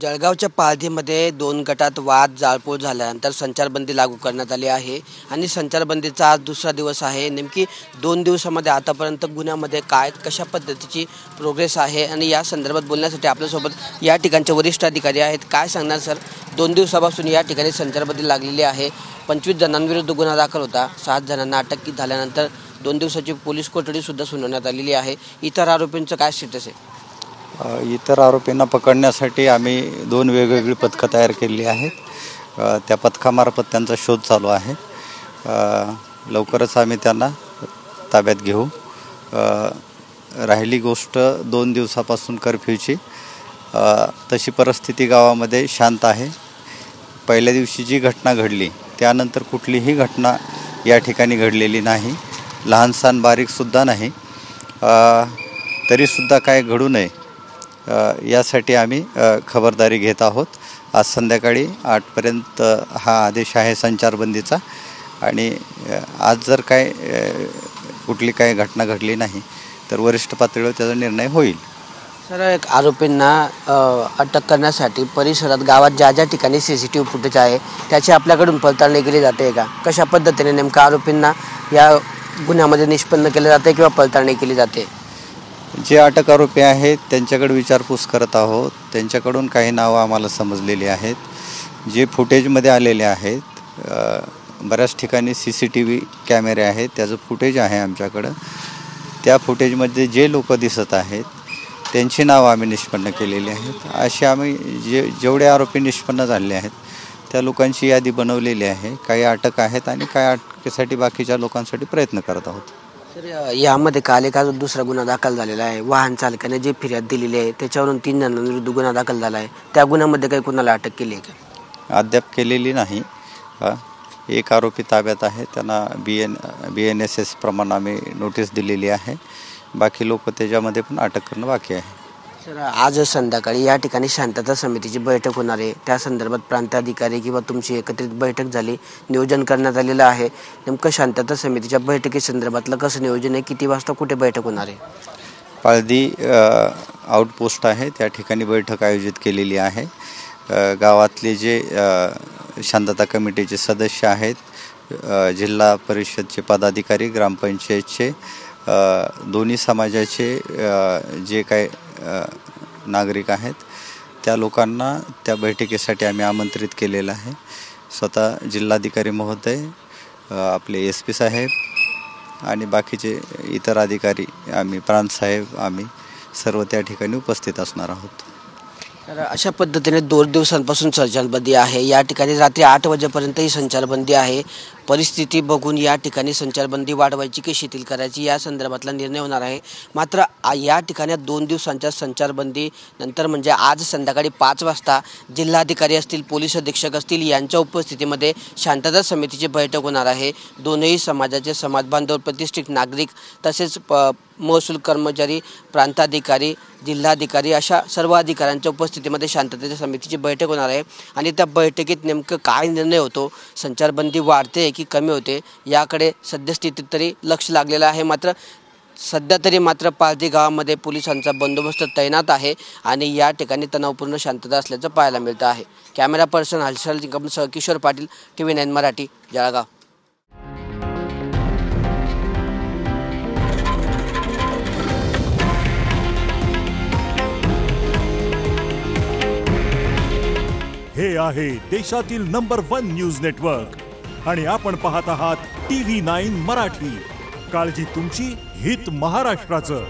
जळगावच्या पालथीमध्ये 2 गटात वाद जाळपोळ झाल्यानंतर संचारबंदी लागू करण्यात आली आहे आणि संचारबंदीचा आज दुसरा दिवस आहे। नेमकी 2 दिवसामध्ये आतापर्यंत गुन्ह्यामध्ये काय कशा पद्धतीची प्रोग्रेस आहे आणि या संदर्भात बोलण्यासाठी आपल्यासोबत या ठिकाणचे वरिष्ठ अधिकारी आहेत। काय सांगणार सर? 2 दिवसापासून या ठिकाणी संचारबंदी लागलेली आहे। 25 जणांविरुद्ध गुन्हा दाखल होता। 7 जणांना अटक झाल्यानंतर 2 दिवसाची पोलीस कोठडी सुद्धा सुनावण्यात आलेली आहे। इतर आरोपींचं काय स्टेटस आहे? इतर आरोपींना पकडण्यासाठी आम्ही 2 वेगवेगळी पथकं तयार केली आहेत। त्या पथकामार्फत त्यांचा शोध चालू आहे। लवकरच आम्ही त्यांना ताब्यात घेऊ। राहिली गोष्ट 2 दिवसापासून कर्फ्यूची, तशी परिस्थिती गावामध्ये शांत आहे। पहिल्या दिवशी जी घटना घडली त्यानंतर कुठलीही घटना या ठिकाणी घडलेली नाही, लहानसहान बारीकसुद्धा नाही। तरीसुद्धा काय घडू नये यासाठी आम्ही खबरदारी घेत आहोत। आज संध्याकाळी 8पर्यंत हा आदेश आहे संचारबंदीचा आणि आज जर काय कुठली काय घटना घडली नाही तर वरिष्ठ पातळीवर त्याचा निर्णय होईल। सर, एक आरोपींना अटक करण्यासाठी परिसरात गावात ज्या ज्या ठिकाणी CCTV फुटेज आहे त्याची आपल्याकडून पडताळणी केली जाते का? कशा पद्धतीने नेमकं आरोपींना या गुन्ह्यामध्ये निष्पन्न केले जाते किंवा पडताळणी केली जाते? जे अटक आरोपी आहेत त्यांच्याकडे विचारपूस करत आहोत। त्यांच्याकडून काही नावं आम्हाला समजलेली आहेत। जे फुटेजमध्ये आलेले आहेत, बऱ्याच ठिकाणी CCTV कॅमेरे आहेत, त्याचं फुटेज आहे आमच्याकडं। त्या फुटेजमध्ये जे लोक दिसत आहेत त्यांची नावं आम्ही निष्पन्न केलेली आहेत। असे आम्ही जेवढे आरोपी निष्पन्न झाले आहेत त्या लोकांची यादी बनवलेली आहे। काही अटक आहेत आणि काही अटकेसाठी बाकीच्या लोकांसाठी प्रयत्न करत आहोत। सर, यामध्ये काल एक दुसरा गुन्हा दाखल झालेला आहे। वाहन चालकाने जी फिर्याद दिलेली आहे त्याच्यावरून 3 जणांविरुद्ध गुन्हा दाखल झाला आहे। त्या गुन्ह्यामध्ये काही कुणाला अटक केली आहे का? अद्याप केलेली नाही। एक आरोपी ताब्यात आहे, त्यांना BNSS प्रमाणे आम्ही नोटीस दिलेली आहे। बाकी लोक त्याच्यामध्ये पण अटक करणं बाकी आहे। सर, आज संध्याकाळी या ठिकाणी शांतता समितीची बैठक होणार आहे। त्या संदर्भात प्रांताधिकारी किंवा तुमची एकत्रित बैठक झाली, नियोजन करण्यात आलेलं आहे। नेमकं शांतता समितीच्या बैठकीसंदर्भातलं कसं नियोजन आहे? किती वाजता कुठे बैठक होणार आहे? पाळदी आउटपोस्ट आहे, त्या ठिकाणी बैठक आयोजित केलेली आहे। गावातले जे शांतता कमिटीचे सदस्य आहेत, जिल्हा परिषदचे पदाधिकारी, ग्रामपंचायतचे, दोन्ही समाजाचे जे काय नागरिक आहेत त्या लोकांना त्या बैठकीसाठी आम्ही आमंत्रित केलेलं आहे। स्वतः जिल्हाधिकारी महोदय, आपले SP साहेब आणि बाकीचे इतर अधिकारी, आम्ही प्रांत साहेब, आम्ही सर्व त्या ठिकाणी उपस्थित असणार आहोत। तर अशा पद्धतीने 2 दिवसांपासून संचारबंदी आहे। या ठिकाणी रात्री 8 वाजेपर्यंत ही संचारबंदी आहे। परिस्थिती बघून या ठिकाणी संचारबंदी वाढवायची की शिथिल करायची या संदर्भातला निर्णय होणार आहे। मात्र या ठिकाणी 2 दिवसांच्या संचारबंदी नंतर म्हणजे आज संध्याकाळी 5 वाजता जिल्हाधिकारी असतील, पोलीस अधीक्षक असतील यांच्या उपस्थितीमध्ये शांतता समितीची बैठक होणार आहे। दोन्ही समाजाचे समाजबांधव, प्रतिष्ठित नागरिक तसेच महसूल कर्मचारी, प्रांताधिकारी, जिल्हाधिकारी अशा सर्व अधिकाऱ्यांच्या उपस्थितीमध्ये शांततेच्या समितीची बैठक होणार आहे आणि त्या बैठकीत नेमकं काय निर्णय होतो, संचारबंदी वाढते की कमी होते याकडे सद्यस्थितीत तरी लक्ष लागलेलं आहे। मात्र सध्या तरी पालथी गावामध्ये पोलिसांचा बंदोबस्त तैनात आहे आणि या ठिकाणी तणावपूर्ण शांतता असल्याचं पाहायला मिळतं आहे। कॅमेरा पर्सन हर्षल निकमसह किशोर पाटील, TV9 मराठी, जळगाव। हे आहे देशातील नंबर 1 न्यूज नेटवर्क आणि आपण पाहत आहात TV9 मराठी। काळजी तुमची, हित महाराष्ट्राचं।